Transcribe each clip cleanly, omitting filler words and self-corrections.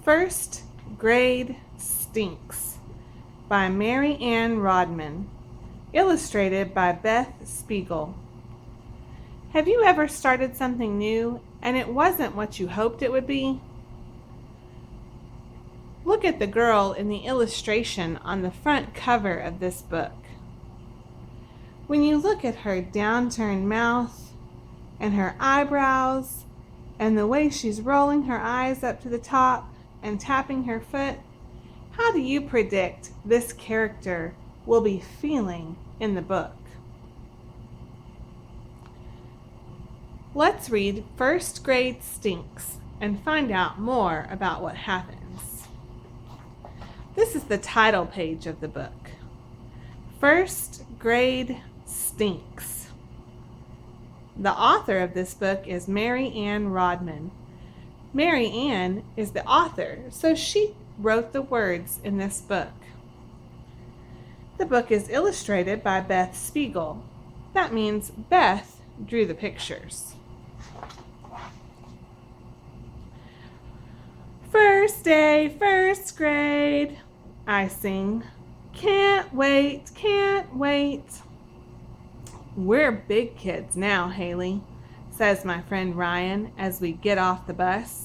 First Grade Stinks by Mary Ann Rodman, illustrated by Beth Spiegel. Have you ever started something new and it wasn't what you hoped it would be? Look at the girl in the illustration on the front cover of this book. When you look at her downturned mouth and her eyebrows and the way she's rolling her eyes up to the top and tapping her foot, how do you predict this character will be feeling in the book? Let's read First Grade Stinks and find out more about what happens. This is the title page of the book. First Grade Stinks. The author of this book is Mary Ann Rodman. Mary Ann is the author, so she wrote the words in this book. The book is illustrated by Beth Spiegel. That means Beth drew the pictures. First day, first grade, I sing. Can't wait, can't wait. We're big kids now, Haley, says my friend Ryan as we get off the bus.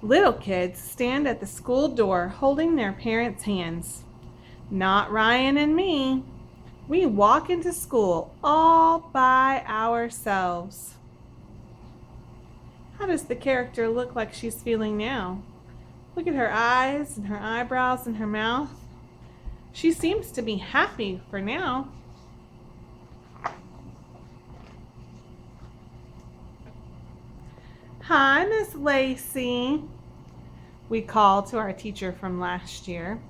Little kids stand at the school door holding their parents' hands. Not Ryan and me. We walk into school all by ourselves. How does the character look like she's feeling now? Look at her eyes and her eyebrows and her mouth. She seems to be happy for now. Hi, Miss Lacey, we call to our teacher from last year.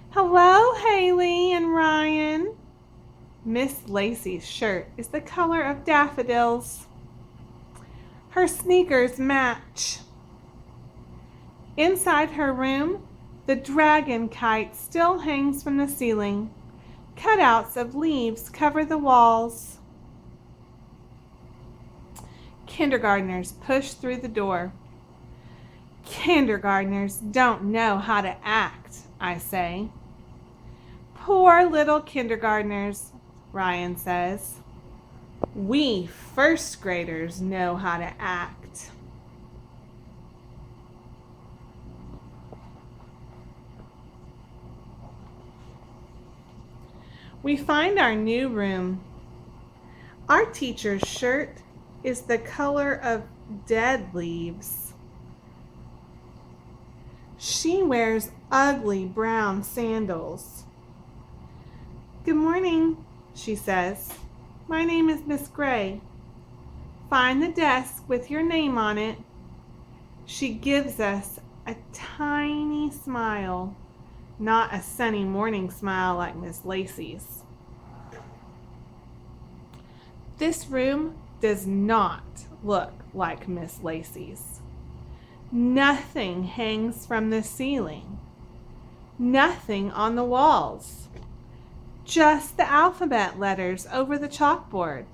Hello, Haley and Ryan. Miss Lacey's shirt is the color of daffodils. Her sneakers match. Inside her room, the dragon kite still hangs from the ceiling. Cutouts of leaves cover the walls. Kindergartners push through the door. Kindergartners don't know how to act, I say. Poor little kindergartners, Ryan says. We first graders know how to act. We find our new room. Our teacher's shirt is the color of dead leaves. She wears ugly brown sandals. Good morning, she says. My name is Miss Gray. Find the desk with your name on it. She gives us a tiny smile, not a sunny morning smile like Miss Lacey's. This room does not look like Miss Lacey's. Nothing hangs from the ceiling. Nothing on the walls. Just the alphabet letters over the chalkboard.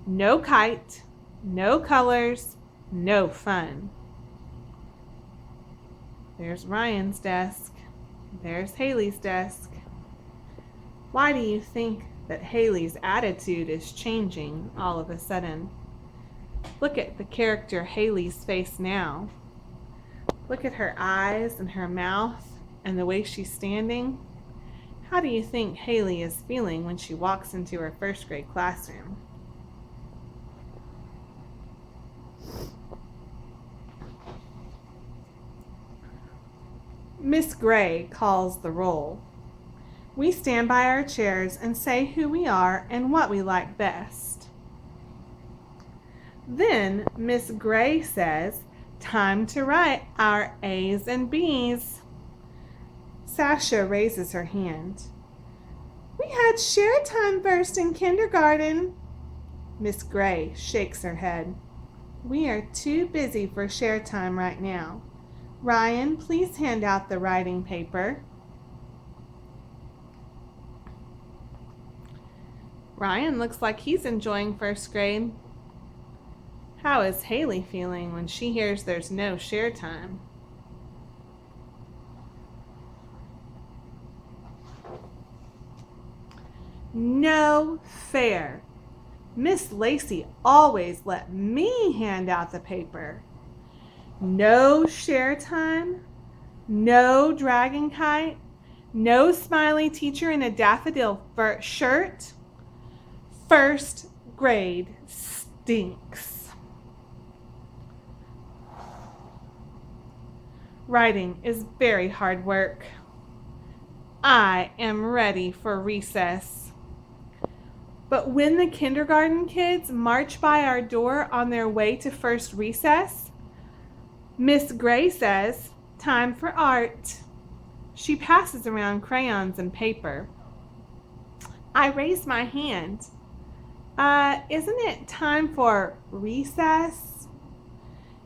No kite, no colors, no fun. There's Ryan's desk. There's Haley's desk. Why do you think that Haley's attitude is changing all of a sudden? Look at the character Haley's face now. Look at her eyes and her mouth and the way she's standing. How do you think Haley is feeling when she walks into her first grade classroom? Miss Gray calls the roll. We stand by our chairs and say who we are and what we like best. Then Miss Gray says, time to write our A's and B's. Sasha raises her hand. We had share time first in kindergarten. Miss Gray shakes her head. We are too busy for share time right now. Ryan, please hand out the writing paper. Ryan looks like he's enjoying first grade. How is Haley feeling when she hears there's no share time? No fair. Miss Lacey always let me hand out the paper. No share time, no dragon kite, no smiley teacher in a daffodil shirt. First grade stinks. Writing is very hard work. I am ready for recess. But when the kindergarten kids march by our door on their way to first recess, Miss Gray says, "Time for art." She passes around crayons and paper. I raise my hand. Isn't it time for recess?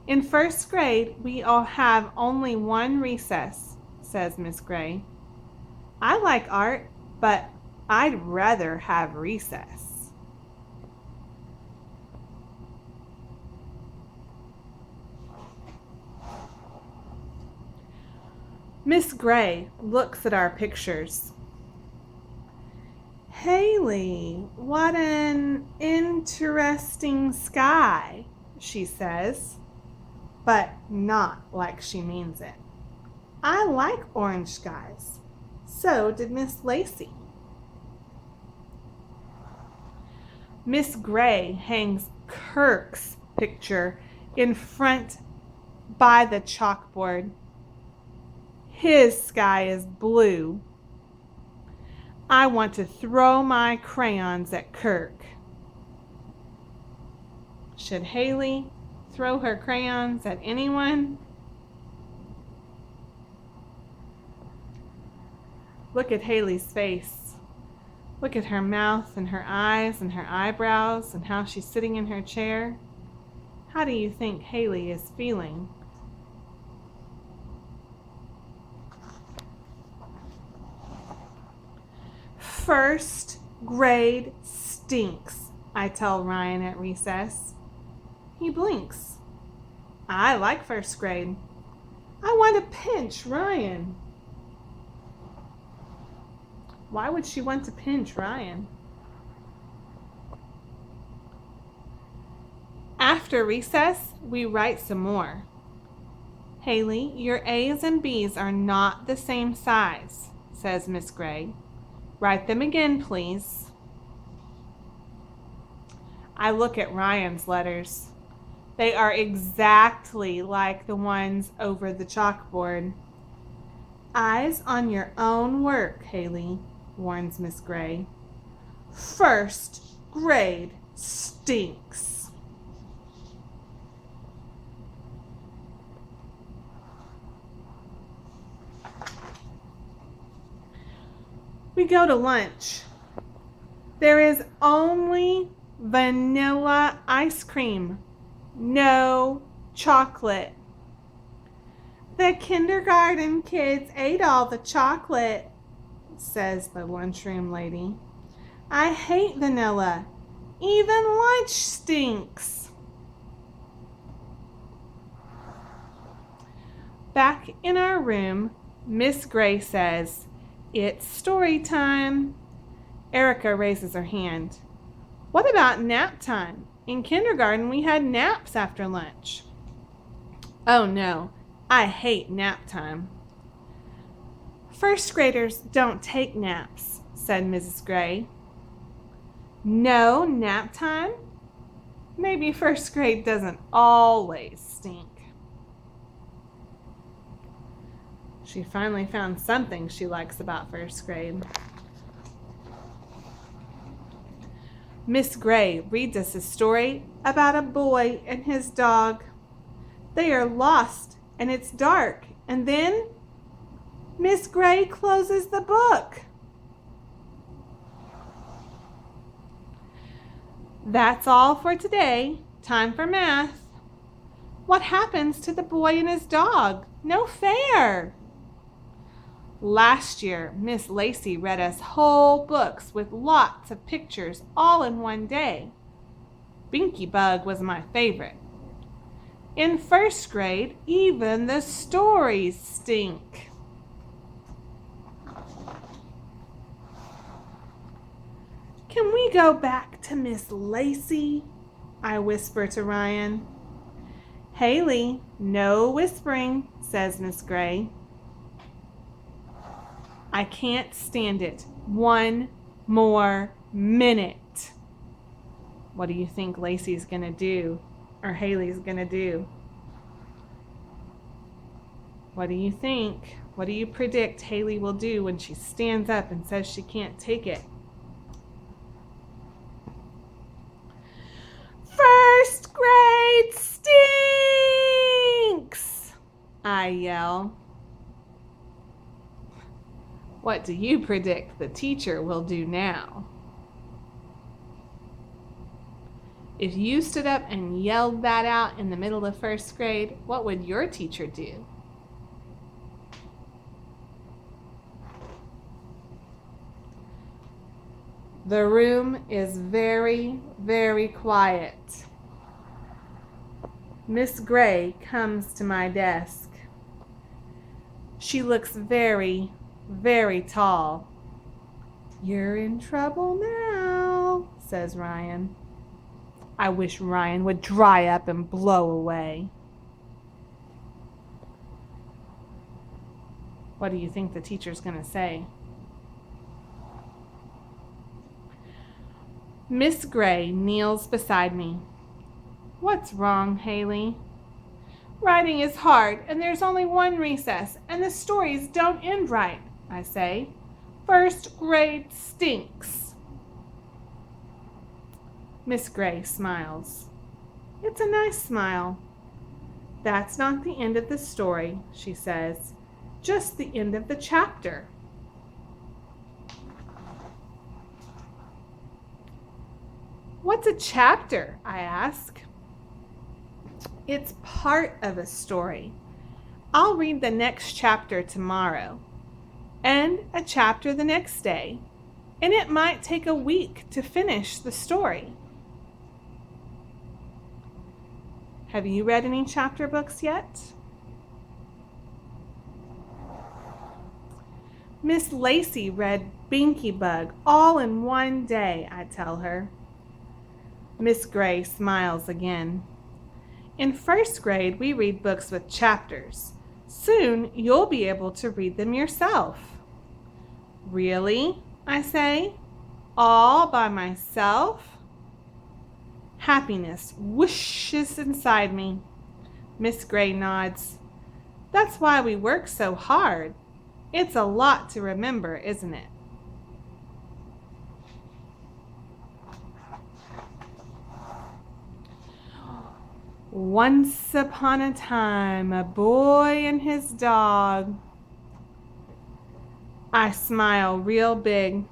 In first grade, we all have only one recess, says Miss Gray. I like art, but I'd rather have recess. Miss Gray looks at our pictures. Haley, what an interesting sky, she says, but not like she means it. I like orange skies. So did Miss Lacey. Miss Gray hangs Kirk's picture in front by the chalkboard. His sky is blue. I want to throw my crayons at Kirk. Should Haley throw her crayons at anyone? Look at Haley's face. Look at her mouth and her eyes and her eyebrows and how she's sitting in her chair. How do you think Haley is feeling? First grade stinks, I tell Ryan at recess. He blinks. I like first grade. I want to pinch Ryan. Why would she want to pinch Ryan? After recess, we write some more. Haley, your A's and B's are not the same size, says Miss Gray. Write them again, please. I look at Ryan's letters. They are exactly like the ones over the chalkboard. Eyes on your own work, Haley, warns Miss Gray. First grade stinks. We go to lunch. There is only vanilla ice cream, no chocolate. The kindergarten kids ate all the chocolate, says the lunchroom lady. I hate vanilla. Even lunch stinks. Back in our room, Miss Gray says, "It's story time." Erica raises her hand. What about nap time? In kindergarten, we had naps after lunch. Oh no, I hate nap time. First graders don't take naps, said Mrs. Gray. No nap time? Maybe first grade doesn't always stink. She finally found something she likes about first grade. Miss Gray reads us a story about a boy and his dog. They are lost and it's dark, and then Miss Gray closes the book. That's all for today. Time for math. What happens to the boy and his dog? No fair. Last year, Miss Lacey read us whole books with lots of pictures all in one day. Binky Bug was my favorite. In first grade, even the stories stink. Can we go back to Miss Lacey? I whisper to Ryan. Haley, no whispering, says Miss Gray. I can't stand it. One more minute. What do you think Lacey's gonna do, or Haley's gonna do? What do you think? What do you predict Haley will do when she stands up and says she can't take it? First grade stinks! I yell. What do you predict the teacher will do now? If you stood up and yelled that out in the middle of first grade, what would your teacher do? The room is very, very quiet. Miss Gray comes to my desk. She looks very, very tall. You're in trouble now, says Ryan. I wish Ryan would dry up and blow away. What do you think the teacher's going to say? Miss Gray kneels beside me. What's wrong, Haley? Writing is hard, and there's only one recess, and the stories don't end right, I say. First grade stinks. Miss Gray smiles. It's a nice smile. That's not the end of the story, she says. Just the end of the chapter. What's a chapter? I ask. It's part of a story. I'll read the next chapter tomorrow, and a chapter the next day, and it might take a week to finish the story. Have you read any chapter books yet? Miss Lacey read Binky Bug all in one day, I tell her. Miss Gray smiles again. In first grade, we read books with chapters. Soon, you'll be able to read them yourself. Really? I say. All by myself? Happiness whooshes inside me. Miss Gray nods. That's why we work so hard. It's a lot to remember, isn't it? Once upon a time, a boy and his dog. I smile real big.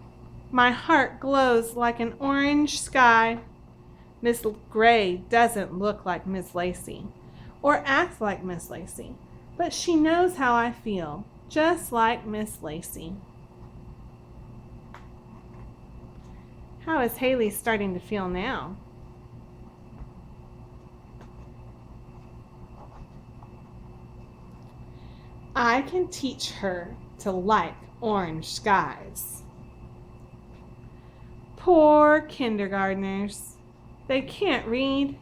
My heart glows like an orange sky. Miss Gray doesn't look like Miss Lacey or act like Miss Lacey, but she knows how I feel, just like Miss Lacey. How is Haley starting to feel now? I can teach her to like orange skies. Poor kindergartners. They can't read.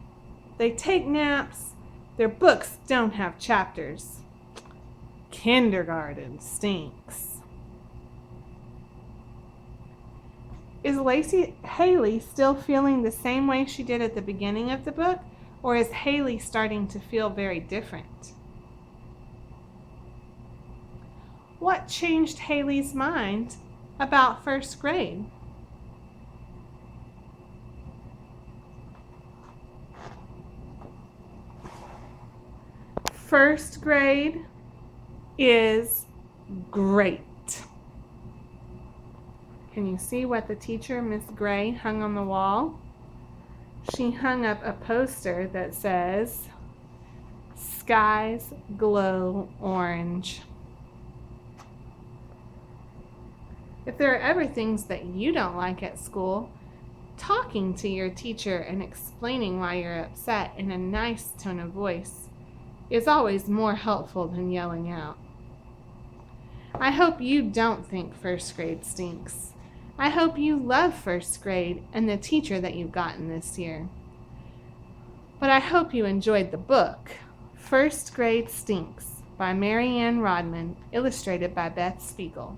They take naps. Their books don't have chapters. Kindergarten stinks. Is Haley still feeling the same way she did at the beginning of the book, or is Haley starting to feel very different? What changed Haley's mind about first grade? First grade is great. Can you see what the teacher, Miss Gray, hung on the wall? She hung up a poster that says, "Skies glow orange." If there are ever things that you don't like at school, talking to your teacher and explaining why you're upset in a nice tone of voice is always more helpful than yelling out. I hope you don't think first grade stinks. I hope you love first grade and the teacher that you've gotten this year. But I hope you enjoyed the book, First Grade Stinks by Mary Ann Rodman, illustrated by Beth Spiegel.